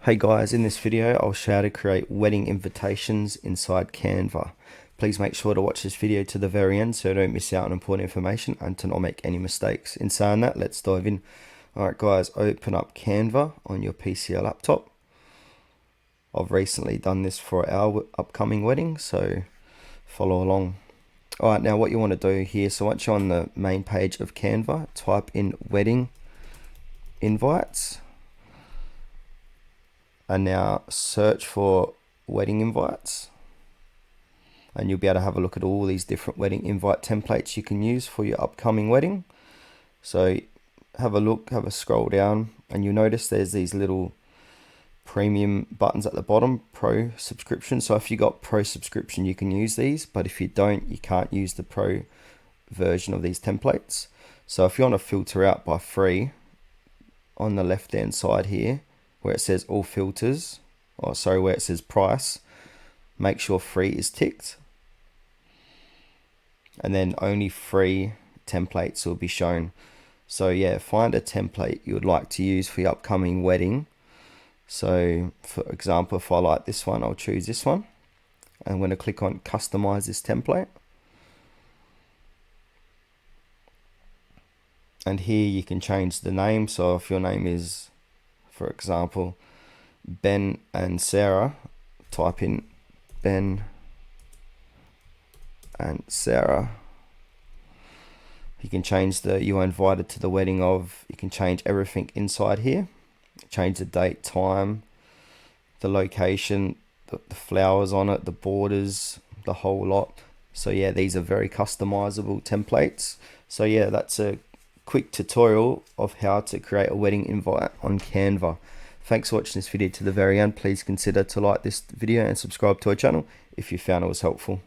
Hey guys, in this video I'll show you how to create wedding invitations inside Canva. Please make sure to watch this video to the very end so you don't miss out on important information and to not make any mistakes. In saying that, let's dive in. Alright guys, open up Canva on your PC or laptop. I've recently done this for our upcoming wedding, so follow along. Alright, now what you want to do here, so once you're on the main page of Canva, type in wedding invites. And now search for wedding invites, and you'll be able to have a look at all these different wedding invite templates you can use for your upcoming wedding. So have a look, have a scroll down, and you'll notice there's these little premium buttons at the bottom, pro subscription. So if you got pro subscription, you can use these, but if you don't, you can't use the pro version of these templates. So if you want to filter out by free, on the left hand side here where it says all filters, or sorry, where it says price, make sure free is ticked, and then only free templates will be shown. So yeah, find a template you would like to use for your upcoming wedding. So for example, if I like this one, I'll choose this one. I'm going to click on customize this template. And here you can change the name. So if your name is, for example, Ben and Sarah, type in Ben and Sarah. You can change you are invited to the wedding of, you can change everything inside here. Change the date, time, the location, the flowers on it, the borders, the whole lot. So yeah, these are very customizable templates. So yeah, that's a quick tutorial of how to create a wedding invite on Canva. Thanks for watching this video to the very end. Please consider to like this video and subscribe to our channel if you found it was helpful.